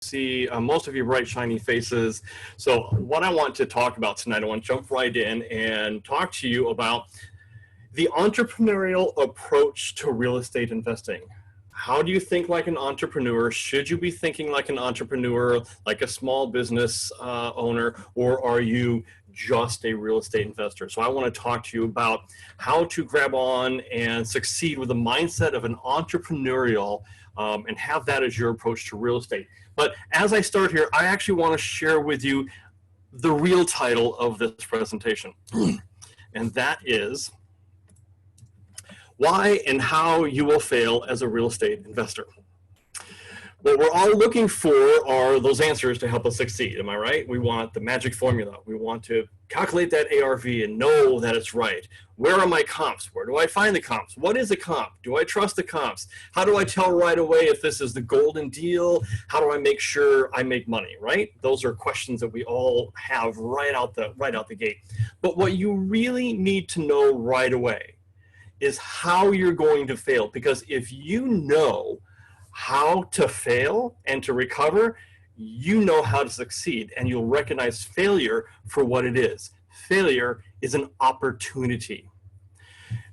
see most of your bright, shiny faces. So what I want to talk about tonight, I want to jump right in and talk to you about the entrepreneurial approach to real estate investing. How do you think like an entrepreneur? Should you be thinking like an entrepreneur, like a small business owner, or are you just a real estate investor? So I want to talk to you about how to grab on and succeed with the mindset of an entrepreneurial and have that as your approach to real estate. But as I start here, I actually want to share with you the real title of this presentation. And that is Why and How You Will Fail as a Real Estate Investor. What we're all looking for are those answers to help us succeed. Am I right? We want the magic formula. We want to calculate that ARV and know that it's right. Where are my comps? Where do I find the comps? What is a comp? Do I trust the comps? How do I tell right away if this is the golden deal? How do I make sure I make money, right? Those are questions that we all have right out the gate. But what you really need to know right away is how you're going to fail. Because if you know how to fail and to recover, you know how to succeed, and you'll recognize failure for what it is. Failure is an opportunity.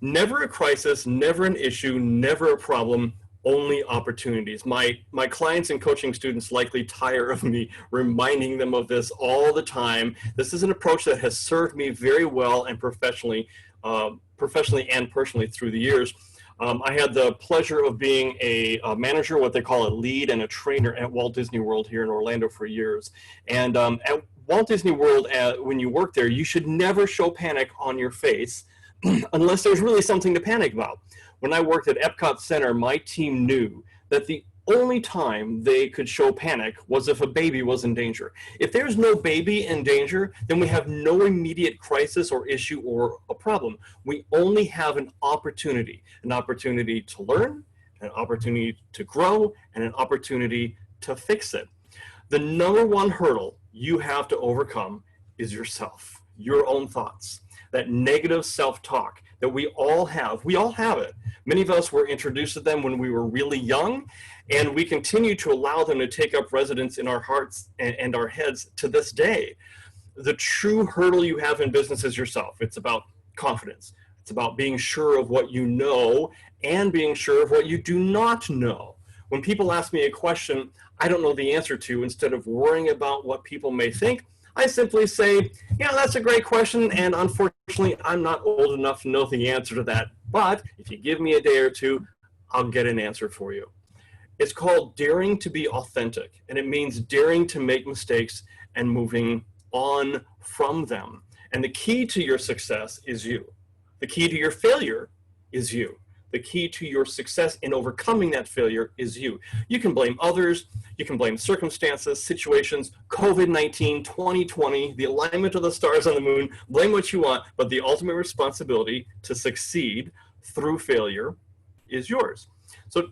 Never a crisis, never an issue, never a problem, only opportunities. My clients and coaching students likely tire of me reminding them of this all the time. This is an approach that has served me very well and professionally and personally through the years. I had the pleasure of being a manager, what they call a lead, and a trainer at Walt Disney World here in Orlando for years. And at Walt Disney World, when you work there, you should never show panic on your face unless there's really something to panic about. When I worked at Epcot Center, my team knew that the only time they could show panic was if a baby was in danger. If there's no baby in danger, then we have no immediate crisis or issue or a problem. We only have an opportunity to learn, an opportunity to grow, and an opportunity to fix it. The number one hurdle you have to overcome is yourself, your own thoughts, that negative self-talk that we all have. We all have it. Many of us were introduced to them when we were really young, and we continue to allow them to take up residence in our hearts and our heads to this day. The true hurdle you have in business is yourself. It's about confidence. It's about being sure of what you know and being sure of what you do not know. When people ask me a question I don't know the answer to, instead of worrying about what people may think, I simply say, yeah, that's a great question, and unfortunately, I'm not old enough to know the answer to that. But if you give me a day or two, I'll get an answer for you. It's called daring to be authentic, and it means daring to make mistakes and moving on from them. And the key to your success is you. The key to your failure is you. The key to your success in overcoming that failure is you. You can blame others, you can blame circumstances, situations, COVID-19, 2020, the alignment of the stars on the moon, blame what you want, but the ultimate responsibility to succeed through failure is yours. So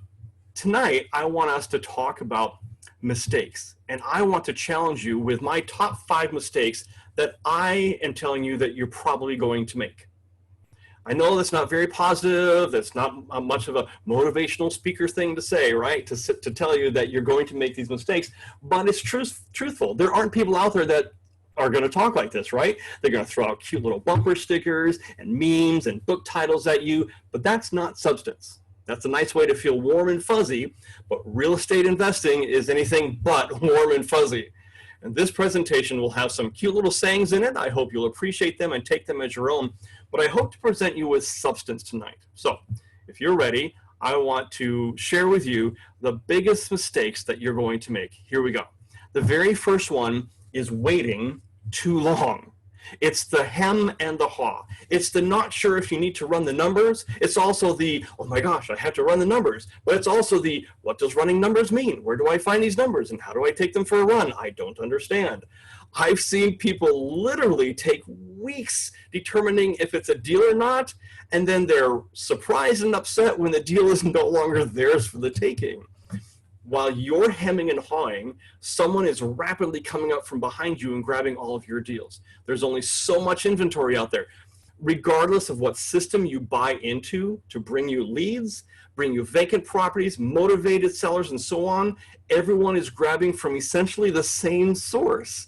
tonight, I want us to talk about mistakes, and I want to challenge you with my top 5 mistakes that I am telling you that you're probably going to make. I know that's not very positive, that's not much of a motivational speaker thing to say, right? To tell you that you're going to make these mistakes, but it's truthful. There aren't people out there that are going to talk like this, right? They're going to throw out cute little bumper stickers and memes and book titles at you, but that's not substance. That's a nice way to feel warm and fuzzy, but real estate investing is anything but warm and fuzzy. And this presentation will have some cute little sayings in it. I hope you'll appreciate them and take them as your own. But I hope to present you with substance tonight. So if you're ready, I want to share with you the biggest mistakes that you're going to make. Here we go. The very first one is waiting too long. It's the hem and the haw. It's the not sure if you need to run the numbers. It's also the, oh my gosh, I have to run the numbers. But it's also the, what does running numbers mean? Where do I find these numbers? And how do I take them for a run? I don't understand. I've seen people literally take weeks determining if it's a deal or not, and then they're surprised and upset when the deal is no longer theirs for the taking. While you're hemming and hawing, someone is rapidly coming up from behind you and grabbing all of your deals. There's only so much inventory out there. regardless of what system you buy into to bring you leads, bring you vacant properties, motivated sellers, and so on, everyone is grabbing from essentially the same source.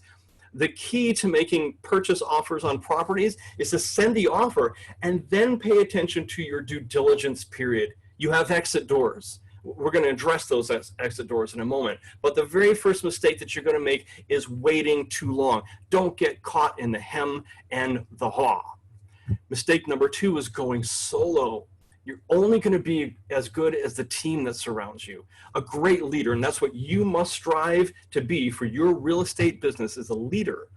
The key to making purchase offers on properties is to send the offer and then pay attention to your due diligence period. You have exit doors. We're going to address those exit doors in a moment. But the very first mistake that you're going to make is waiting too long. Don't get caught in the hem and the haw. Mistake number 2 is going solo. You're only going to be as good as the team that surrounds you. A great leader, and that's what you must strive to be for your real estate business, is a leader.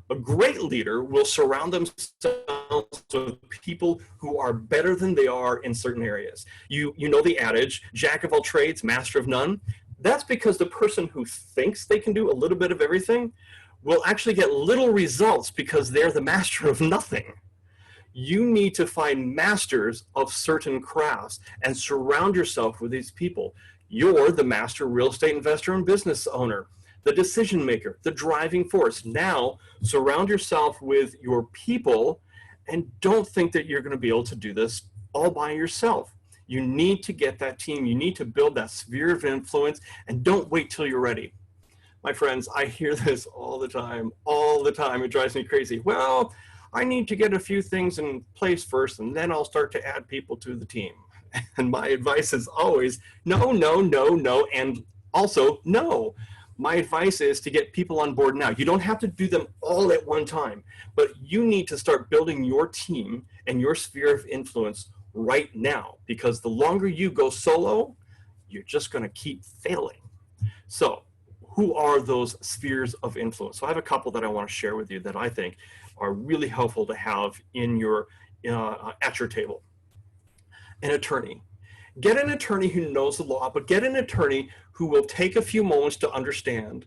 A great leader will surround themselves with people who are better than they are in certain areas. You know the adage, jack of all trades, master of none. That's because the person who thinks they can do a little bit of everything will actually get little results because they're the master of nothing. You need to find masters of certain crafts and surround yourself with these people. You're the master real estate investor and business owner, the decision maker, the driving force. Now, surround yourself with your people and don't think that you're going to be able to do this all by yourself. You need to get that team. You need to build that sphere of influence, and don't wait till you're ready. My friends, I hear this all the time, all the time. It drives me crazy. Well, I need to get a few things in place first, and then I'll start to add people to the team. And my advice is always no, no, no, no, and also no. My advice is to get people on board now. You don't have to do them all at one time, but you need to start building your team and your sphere of influence right now, because the longer you go solo, you're just going to keep failing. So who are those spheres of influence? So I have a couple that I want to share with you that I think are really helpful to have in your at your table. An attorney. Get an attorney who knows the law, but get an attorney who will take a few moments to understand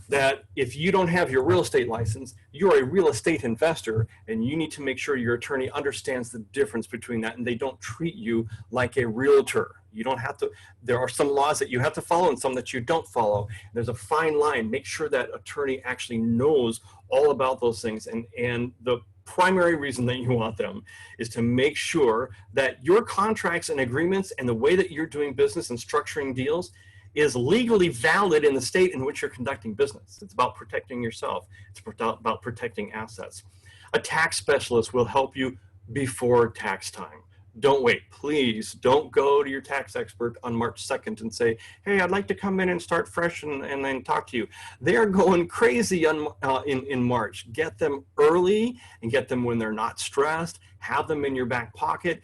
that if you don't have your real estate license, you're a real estate investor, and you need to make sure your attorney understands the difference between that and they don't treat you like a realtor. You don't have to, there are some laws that you have to follow and some that you don't follow. There's a fine line. Make sure that attorney actually knows all about those things. And the primary reason that you want them is to make sure that your contracts and agreements and the way that you're doing business and structuring deals is legally valid in the state in which you're conducting business. It's about protecting yourself. It's about protecting assets. A tax specialist will help you before tax time. Don't wait. Please don't go to your tax expert on March 2nd and say, hey, I'd like to come in and start fresh and then talk to you. They're going crazy in March. Get them early and get them when they're not stressed. Have them in your back pocket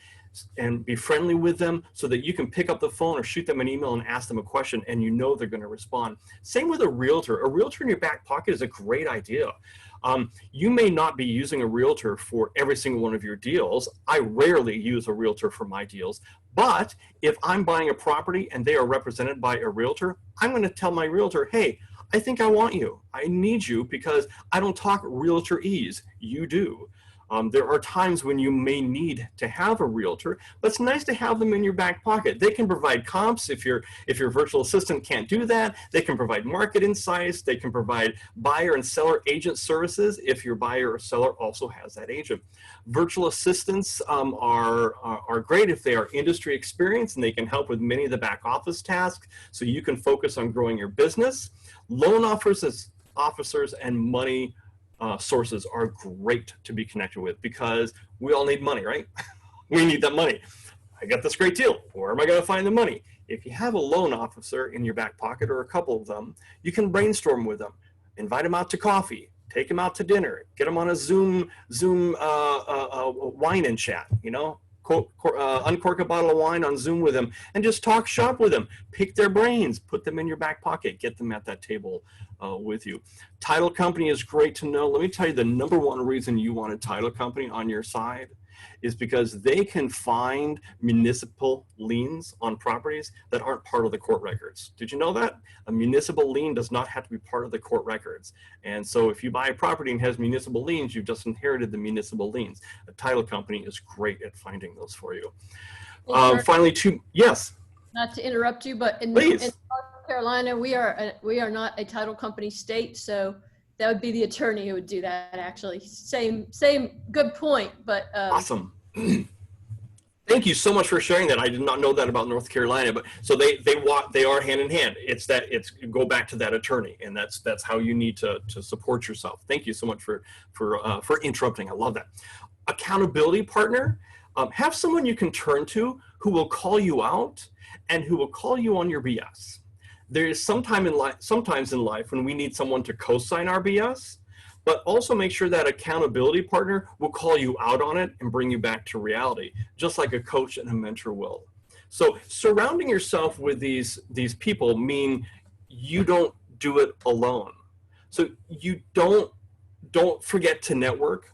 and be friendly with them so that you can pick up the phone or shoot them an email and ask them a question and you know they're going to respond. Same with a realtor. A realtor in your back pocket is a great idea. You may not be using a realtor for every single one of your deals. I rarely use a realtor for my deals, but if I'm buying a property and they are represented by a realtor, I'm going to tell my realtor, hey, I think I want you. I need you because I don't talk realtor-ese. You do. There are times when you may need to have a realtor, but it's nice to have them in your back pocket. They can provide comps if your virtual assistant can't do that. They can provide market insights. They can provide buyer and seller agent services if your buyer or seller also has that agent. Virtual assistants are great if they are industry experienced and they can help with many of the back office tasks so you can focus on growing your business. Loan officers and money sources are great to be connected with because we all need money, right? We need that money. I got this great deal. Where am I going to find the money? If you have a loan officer in your back pocket or a couple of them, you can brainstorm with them, invite them out to coffee, take them out to dinner, get them on a Zoom wine and chat, you know, uncork a bottle of wine on Zoom with them and just talk shop with them, pick their brains, put them in your back pocket, get them at that table with you. Title company is great to know. Let me tell you the number one reason you want a title company on your side is because they can find municipal liens on properties that aren't part of the court records. Did you know that? A municipal lien does not have to be part of the court records. And so if you buy a property and has municipal liens, you've just inherited the municipal liens. A title company is great at finding those for you. Finally, yes. Not to interrupt you, but in North Carolina, we are not a title company state, so that would be the attorney who would do that, actually. Same good point, but awesome. Thank you so much for sharing that. I did not know that about North Carolina, but so they are hand in hand. It's go back to that attorney, and that's how you need to support yourself. Thank you so much for interrupting. I love that. Accountability partner. Have someone you can turn to who will call you out and who will call you on your BS. There is sometimes in life when we need someone to co-sign our BS, but also make sure that accountability partner will call you out on it and bring you back to reality, just like a coach and a mentor will. So surrounding yourself with these people mean you don't do it alone. So you don't forget to network.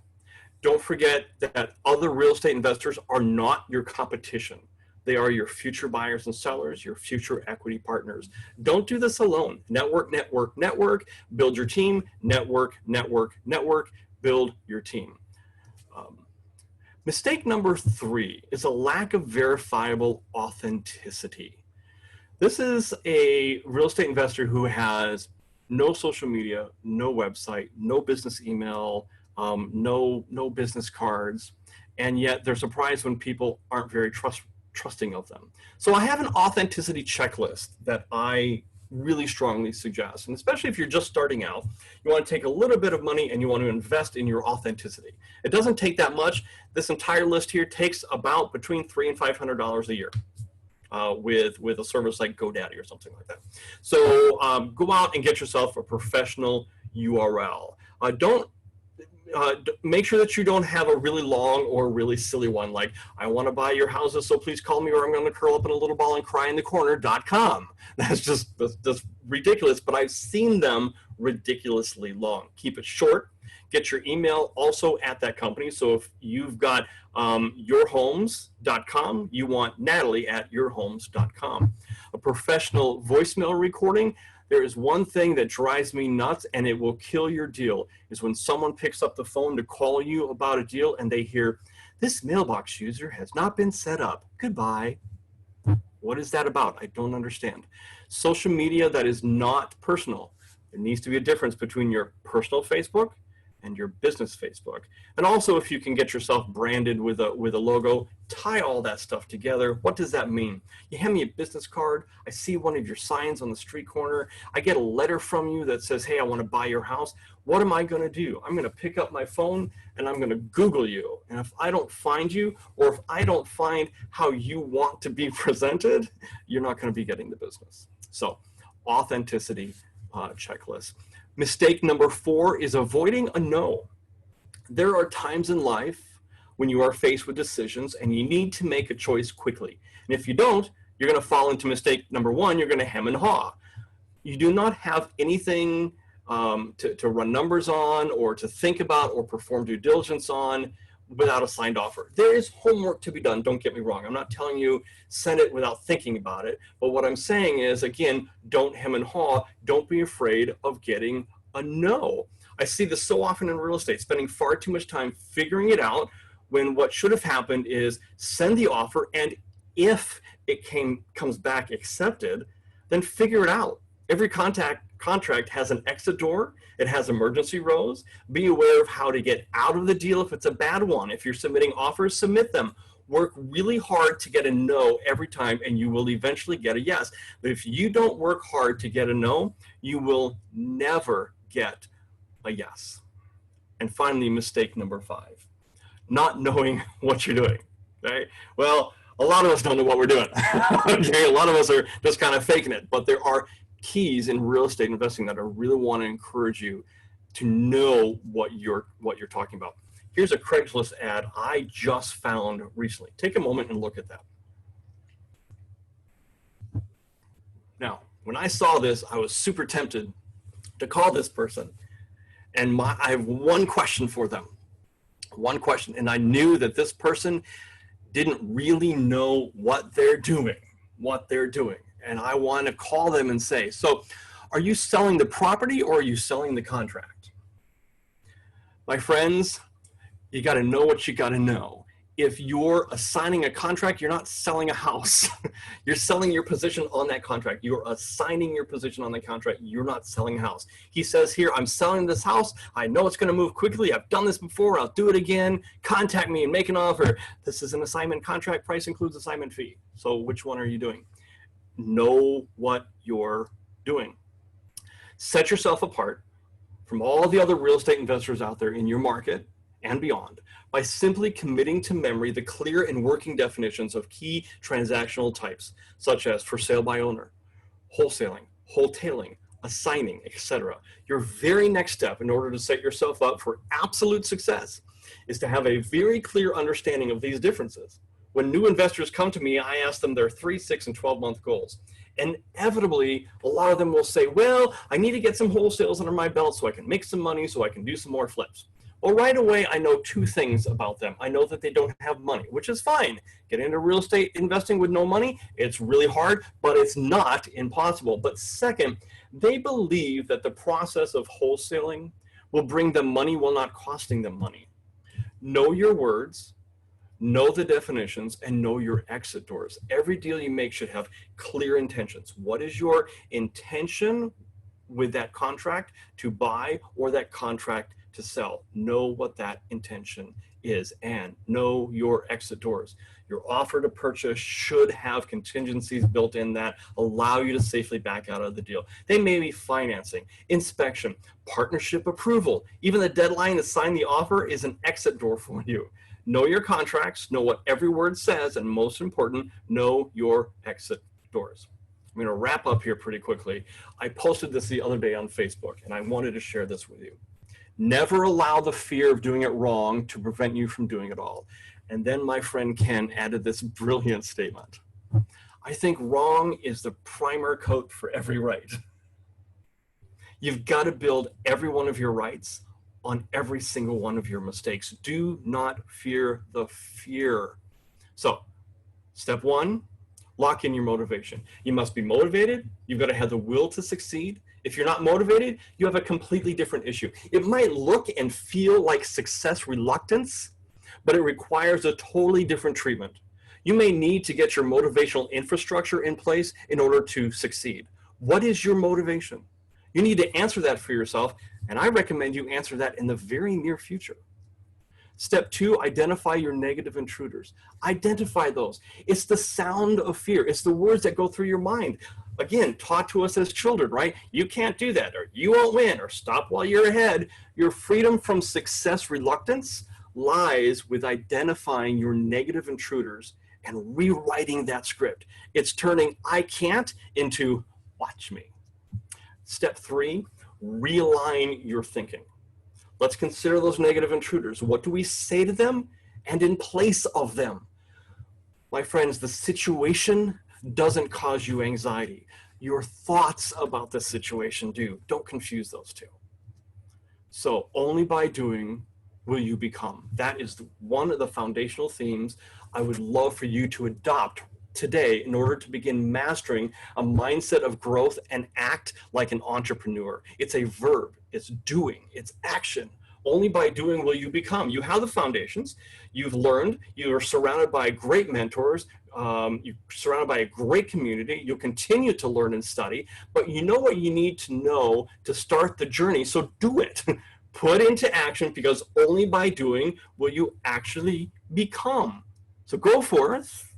Don't forget that other real estate investors are not your competition. They are your future buyers and sellers, your future equity partners. Don't do this alone. Network, network, network. Build your team. Network, network, network. Build your team. Mistake number 3 is a lack of verifiable authenticity. This is a real estate investor who has no social media, no website, no business email, no business cards, and yet they're surprised when people aren't very trusting of them. So I have an authenticity checklist that I really strongly suggest, and especially if you're just starting out, you want to take a little bit of money and you want to invest in your authenticity. It doesn't take that much. This entire list here takes about between $300 and $500 a year. With a service like GoDaddy or something like that. So go out and get yourself a professional URL. Make sure that you don't have a really long or really silly one like, I want to buy your houses, so please call me or I'm going to curl up in a little ball and cry in the corner.com. That's ridiculous, but I've seen them ridiculously long. Keep it short. Get your email also at that company. So if you've got yourhomes.com, you want Natalie at yourhomes.com. A professional voicemail recording. There is one thing that drives me nuts and it will kill your deal is when someone picks up the phone to call you about a deal and they hear, this mailbox user has not been set up. Goodbye. What is that about? I don't understand. Social media that is not personal. There needs to be a difference between your personal Facebook and your business Facebook. And also if you can get yourself branded with a logo, tie all that stuff together. What does that mean? You hand me a business card, I see one of your signs on the street corner, I get a letter from you that says, hey, I want to buy your house. What am I going to do? I'm going to pick up my phone and I'm going to Google you. And if I don't find you, or if I don't find how you want to be presented, you're not going to be getting the business. So authenticity checklist. Mistake number 4 is avoiding a no. There are times in life when you are faced with decisions and you need to make a choice quickly. And if you don't, you're going to fall into mistake number 1. You're going to hem and haw. You do not have anything to run numbers on or to think about or perform due diligence on without a signed offer. There is homework to be done, don't get me wrong. I'm not telling you send it without thinking about it, but what I'm saying is, again, don't hem and haw, don't be afraid of getting a no. I see this so often in real estate, spending far too much time figuring it out when what should have happened is send the offer, and if it comes back accepted, then figure it out. Every contract has an exit door. It has emergency rows. Be aware of how to get out of the deal if it's a bad one. If you're submitting offers, submit them. Work really hard to get a no every time, and you will eventually get a yes. But if you don't work hard to get a no, you will never get a yes. And finally, mistake number 5, not knowing what you're doing. Okay? Well, a lot of us don't know what we're doing. Okay? A lot of us are just kind of faking it, but there are keys in real estate investing that I really want to encourage you to know what you're talking about. Here's a Craigslist ad I just found recently. Take a moment and look at that. Now, when I saw this, I was super tempted to call this person, and I have one question for them. One question, and I knew that this person didn't really know what they're doing. And I want to call them and say, so are you selling the property or are you selling the contract? My friends, you got to know what you got to know. If you're assigning a contract, you're not selling a house. You're selling your position on that contract. You're assigning your position on the contract. You're not selling a house. He says here, I'm selling this house. I know it's going to move quickly. I've done this before. I'll do it again. Contact me and make an offer. This is an assignment contract. Price includes assignment fee. So which one are you doing? Know what you're doing. Set yourself apart from all the other real estate investors out there in your market and beyond by simply committing to memory the clear and working definitions of key transactional types, such as for sale by owner, wholesaling, wholetailing, assigning, etc. Your very next step in order to set yourself up for absolute success is to have a very clear understanding of these differences. When new investors come to me, I ask them their 3, 6, and 12-month goals. Inevitably, a lot of them will say, well, I need to get some wholesales under my belt so I can make some money, so I can do some more flips. Well, right away, I know 2 things about them. I know that they don't have money, which is fine. Getting into real estate investing with no money, it's really hard, but it's not impossible. But second, they believe that the process of wholesaling will bring them money while not costing them money. Know your words, know the definitions, and know your exit doors. Every deal you make should have clear intentions. What is your intention with that contract to buy or that contract to sell? Know what that intention is and know your exit doors. Your offer to purchase should have contingencies built in that allow you to safely back out of the deal. They may be financing, inspection, partnership approval. Even the deadline to sign the offer is an exit door for you. Know your contracts, know what every word says, and most important, know your exit doors. I'm going to wrap up here pretty quickly. I posted this the other day on Facebook, and I wanted to share this with you. Never allow the fear of doing it wrong to prevent you from doing it all. And then my friend Ken added this brilliant statement. I think wrong is the primer coat for every right. You've got to build every one of your rights on every single one of your mistakes. Do not fear the fear. So, step 1, lock in your motivation. You must be motivated. You've got to have the will to succeed. If you're not motivated, you have a completely different issue. It might look and feel like success reluctance, but it requires a totally different treatment. You may need to get your motivational infrastructure in place in order to succeed. What is your motivation? You need to answer that for yourself, and I recommend you answer that in the very near future. Step 2, identify your negative intruders. Identify those. It's the sound of fear. It's the words that go through your mind. Again, taught to us as children, right? You can't do that, or you won't win, or stop while you're ahead. Your freedom from success reluctance lies with identifying your negative intruders and rewriting that script. It's turning I can't into watch me. Step 3, realign your thinking. Let's consider those negative intruders. What do we say to them and in place of them? My friends, the situation doesn't cause you anxiety. Your thoughts about the situation do. Don't confuse those two. So only by doing will you become. That is one of the foundational themes I would love for you to adopt today in order to begin mastering a mindset of growth and act like an entrepreneur. It's a verb, it's doing, it's action. Only by doing will you become. You have the foundations, you've learned, you're surrounded by great mentors, you're surrounded by a great community, you'll continue to learn and study, but you know what you need to know to start the journey, so do it. Put into action, because only by doing will you actually become. So go forth,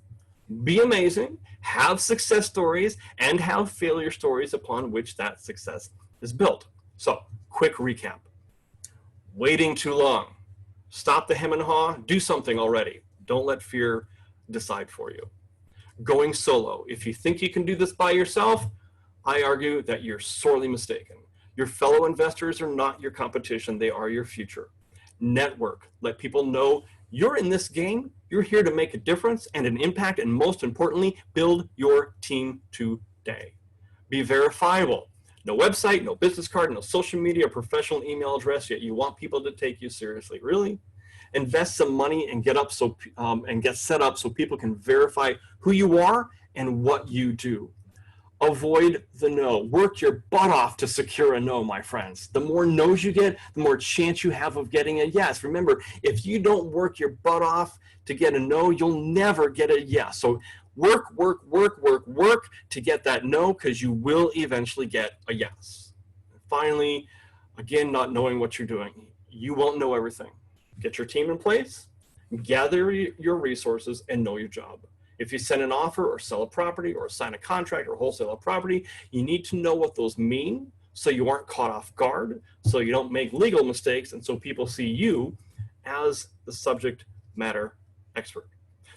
be amazing, have success stories, and have failure stories upon which that success is built. So, quick recap. Waiting too long. Stop the hem and haw, do something already. Don't let fear decide for you. Going solo. If you think you can do this by yourself, I argue that you're sorely mistaken. Your fellow investors are not your competition, they are your future. Network. Let people know you're in this game, you're here to make a difference and an impact, and most importantly, build your team today. Be verifiable. No website, no business card, no social media, or professional email address, yet you want people to take you seriously. Really? Invest some money and get set up so people can verify who you are and what you do. Avoid the no. Work your butt off to secure a no, my friends. The more no's you get, the more chance you have of getting a yes. Remember, if you don't work your butt off to get a no, you'll never get a yes. So work to get that no, because you will eventually get a yes. Finally, again, not knowing what you're doing. You won't know everything. Get your team in place, gather your resources, and know your job. If you send an offer or sell a property or sign a contract or wholesale a property, you need to know what those mean so you aren't caught off guard, so you don't make legal mistakes, and so people see you as the subject matter expert.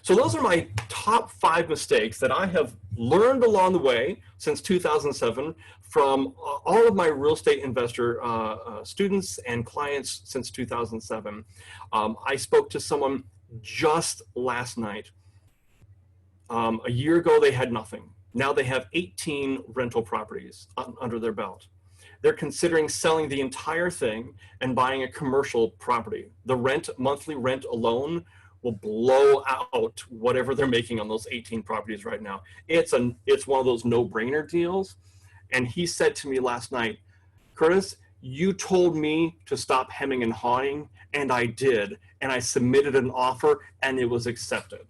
So those are my top 5 mistakes that I have learned along the way since 2007 from all of my real estate investor students and clients since 2007. I spoke to someone just last night. A year ago, they had nothing. Now they have 18 rental properties under their belt. They're considering selling the entire thing and buying a commercial property. The monthly rent alone will blow out whatever they're making on those 18 properties right now. It's one of those no-brainer deals. And he said to me last night, Curtis, you told me to stop hemming and hawing, and I did. And I submitted an offer, and it was accepted.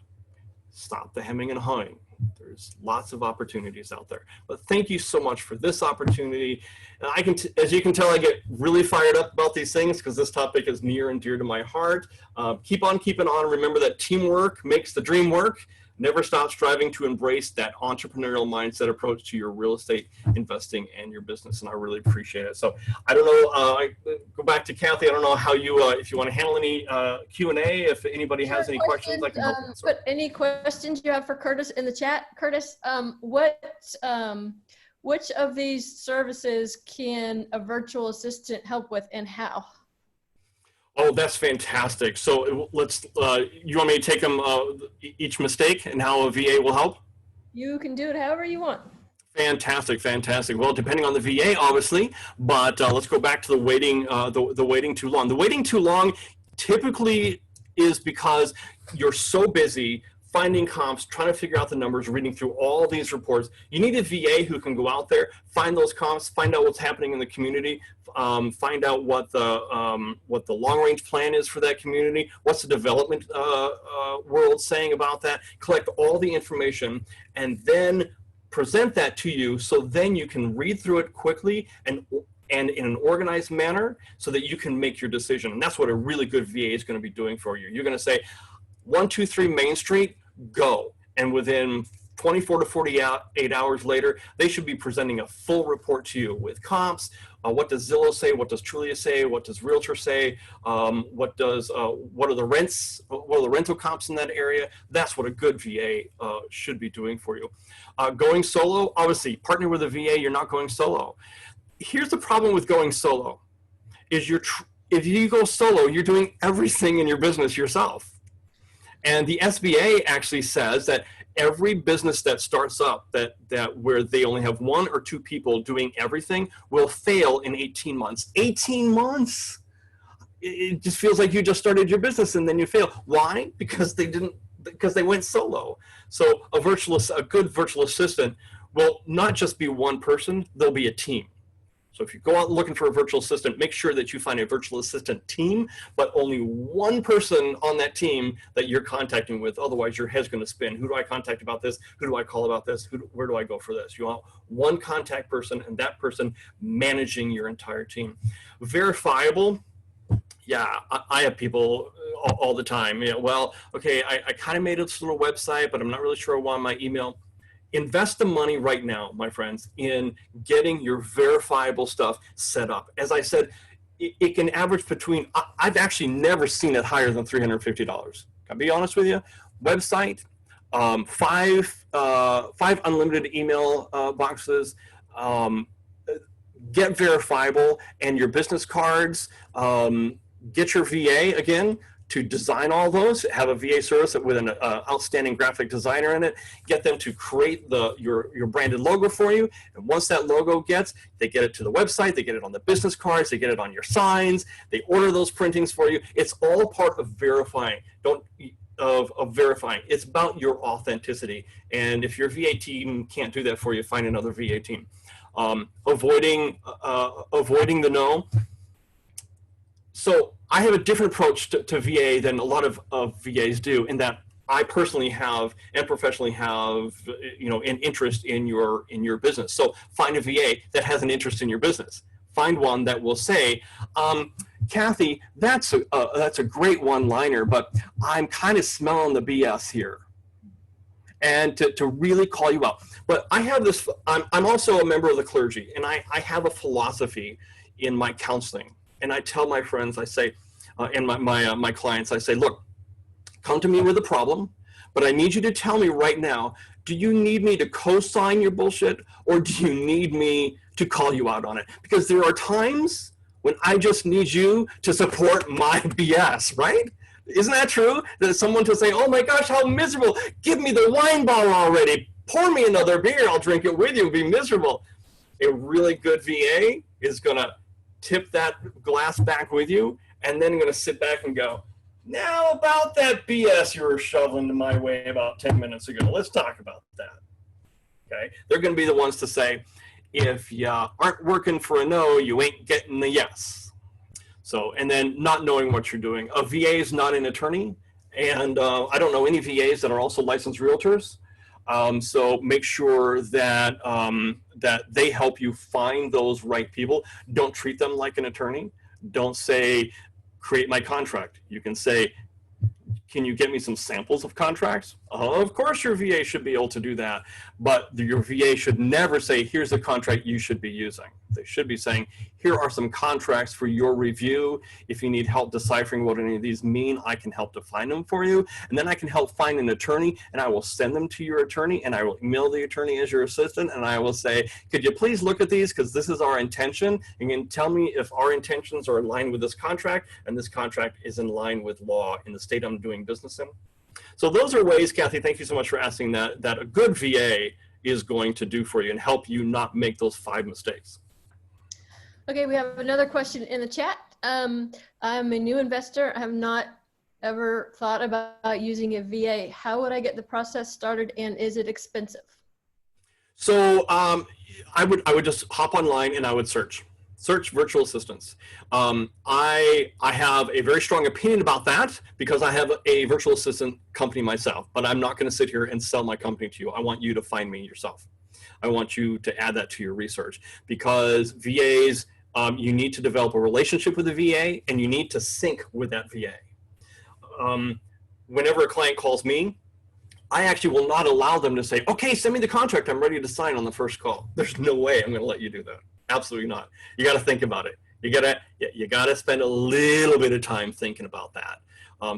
Stop the hemming and hawing. There's lots of opportunities out there. But thank you so much for this opportunity. And as you can tell, I get really fired up about these things because this topic is near and dear to my heart. Keep on keeping on. Remember that teamwork makes the dream work. Never stop striving to embrace that entrepreneurial mindset approach to your real estate investing and your business, and I really appreciate it. So I don't know, I go back to Kathy. I don't know how you, if you want to handle any Q&A, if anybody has any questions, I can help answer. Put any questions you have for Curtis in the chat. Curtis, which of these services can a virtual assistant help with, and how? Oh, that's fantastic. So let's, you want me to take them each mistake and how a VA will help? You can do it however you want. Fantastic, fantastic. Well, depending on the VA, obviously, but let's go back to the waiting, the waiting too long. The waiting too long typically is because you're so busy finding comps, trying to figure out the numbers, reading through all these reports. You need a VA who can go out there, find those comps, find out what's happening in the community, find out what the long-range plan is for that community, what's the development world saying about that, collect all the information, and then present that to you so then you can read through it quickly and in an organized manner so that you can make your decision. And that's what a really good VA is going to be doing for you. You're going to say, 123 Main Street, go. And within 24 to 48 hours later, they should be presenting a full report to you with comps. What does Zillow say? What does Trulia say? What does Realtor say? What are the rents? What are the rental comps in that area? That's what a good VA should be doing for you. Going solo, obviously, partner with a VA, you're not going solo. Here's the problem with going solo, is if you go solo, you're doing everything in your business yourself. And the SBA actually says that every business that starts up that where they only have 1 or 2 people doing everything will fail in 18 months. 18 months! It just feels like you just started your business and then you fail. Why? Because they went solo. So a good virtual assistant will not just be one person, there'll be a team. So if you go out looking for a virtual assistant, make sure that you find a virtual assistant team, but only one person on that team that you're contacting with. Otherwise, your head's going to spin. Who do I contact about this? Who do I call about this? Where do I go for this? You want one contact person and that person managing your entire team. Verifiable. Yeah, I have people all the time. You know, well, okay, I kind of made this little website, but I'm not really sure I want my email. Invest the money right now, my friends, in getting your verifiable stuff set up. As I said, it can average between, I've actually never seen it higher than $350. I'll be honest with you. Website, 5 unlimited email boxes, get verifiable, and your business cards, get your VA again to design all those, have a VA service with an outstanding graphic designer in it, get them to create your branded logo for you. And once that logo they get it to the website, they get it on the business cards, they get it on your signs, they order those printings for you. It's all part of verifying. of verifying. It's about your authenticity. And if your VA team can't do that for you, find another VA team. Avoiding the no. So I have a different approach to VA than a lot of VAs do, in that I personally have and professionally have, an interest in your business. So find a VA that has an interest in your business. Find one that will say, Kathy, that's a great one-liner, but I'm kind of smelling the BS here. And to really call you out. But I have this, I'm also a member of the clergy, and I have a philosophy in my counseling. And I tell my friends, I say, and my clients, I say, look, come to me with a problem, but I need you to tell me right now, do you need me to co-sign your bullshit, or do you need me to call you out on it? Because there are times when I just need you to support my BS, right? Isn't that true? That someone to say, oh my gosh, how miserable. Give me the wine bottle already. Pour me another beer. I'll drink it with you. Be miserable. A really good VA is going to tip that glass back with you, and then going to sit back and go, now about that BS you were shoveling my way about 10 minutes ago. Let's talk about that. Okay? They're going to be the ones to say, if you aren't working for a no, you ain't getting the yes. So, and then not knowing what you're doing. A VA is not an attorney, and I don't know any VAs that are also licensed realtors. So make sure that that they help you find those right people. Don't treat them like an attorney. Don't say, create my contract. You can say, can you get me some samples of contracts? Of course your VA should be able to do that, but your VA should never say, here's the contract you should be using. They should be saying, here are some contracts for your review. If you need help deciphering what any of these mean, I can help define them for you. And then I can help find an attorney, and I will send them to your attorney, and I will email the attorney as your assistant, and I will say, could you please look at these, because this is our intention, and you can tell me if our intentions are in line with this contract, and this contract is in line with law in the state I'm doing business in. So those are ways, Kathy, thank you so much for asking that a good VA is going to do for you and help you not make those 5 mistakes. Okay, we have another question in the chat. I'm a new investor. I have not ever thought about using a VA. How would I get the process started, and is it expensive? So I would just hop online and I would search virtual assistants. I have a very strong opinion about that because I have a virtual assistant company myself, but I'm not going to sit here and sell my company to you. I want you to find me yourself. I want you to add that to your research, because VAs, you need to develop a relationship with the VA, and you need to sync with that VA. Whenever a client calls me, I actually will not allow them to say, okay, send me the contract, I'm ready to sign on the first call. There's no way I'm going to let you do that. Absolutely not. You got to think about it. You got to spend a little bit of time thinking about that.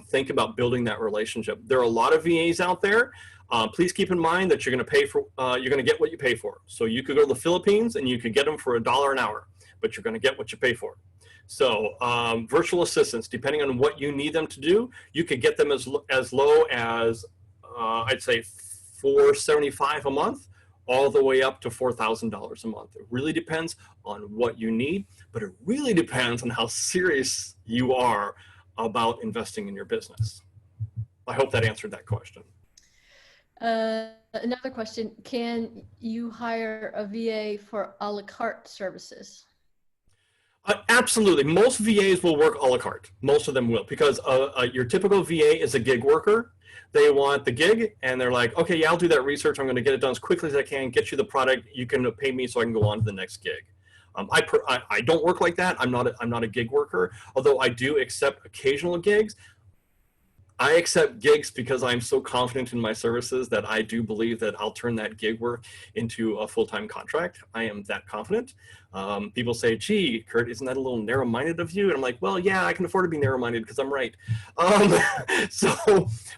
Think about building that relationship. There are a lot of VAs out there. Please keep in mind that you're going to pay for, you're going to get what you pay for. So you could go to the Philippines and you could get them for $1 an hour, but you're going to get what you pay for. So virtual assistants, depending on what you need them to do, you could get them as low as I'd say $475 a month, all the way up to $4,000 a month. It really depends on what you need, but it really depends on how serious you are about investing in your business. I hope that answered that question. Another question, can you hire a VA for a la carte services? Absolutely. Most VAs will work a la carte. Most of them will, because your typical VA is a gig worker. They want the gig, and they're like, okay, yeah, I'll do that research. I'm going to get it done as quickly as I can, get you the product. You can pay me so I can go on to the next gig. I don't work like that. I'm not a gig worker, although I do accept occasional gigs. I accept gigs because I'm so confident in my services that I do believe that I'll turn that gig work into a full-time contract. I am that confident. People say, gee, Kurt, isn't that a little narrow-minded of you? And I'm like, well, yeah, I can afford to be narrow-minded because I'm right.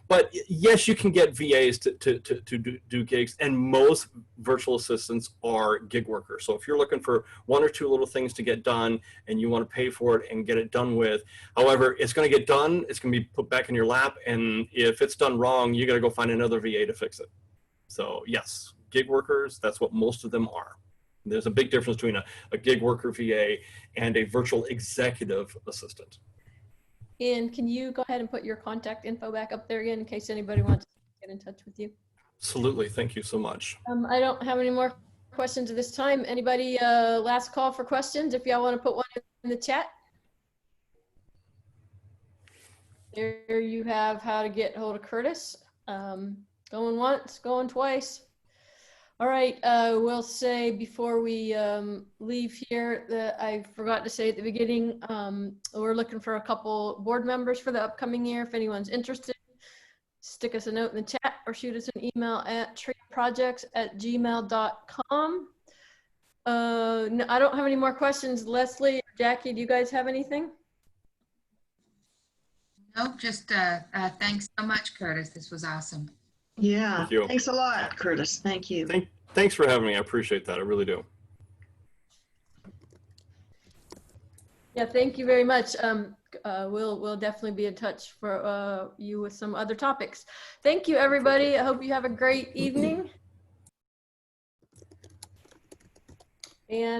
But yes, you can get VAs to do gigs, and most virtual assistants are gig workers. So if you're looking for 1 or 2 little things to get done and you want to pay for it and get it done with, however, it's going to get done, it's going to be put back in your lap, and if it's done wrong, you got to go find another VA to fix it. So yes, gig workers, that's what most of them are. There's a big difference between a gig worker VA and a virtual executive assistant. And can you go ahead and put your contact info back up there again in case anybody wants to get in touch with you? Absolutely. Thank you so much. I don't have any more questions at this time. Anybody, last call for questions if y'all want to put one in the chat? There you have how to get hold of Curtis. Going once, going twice. All right, we'll say before we leave here that I forgot to say at the beginning, we're looking for a couple board members for the upcoming year. If anyone's interested, stick us a note in the chat or shoot us an email at treeprojects@gmail.com. No, I don't have any more questions. Leslie or Jackie, do you guys have anything? Nope, just thanks so much, Curtis. This was awesome. Yeah, Thank you. thanks a lot, Curtis. Thank you. Thanks for having me. I appreciate that. I really do. Yeah, thank you very much. We'll definitely be in touch for you with some other topics. Thank you, everybody. I hope you have a great evening. And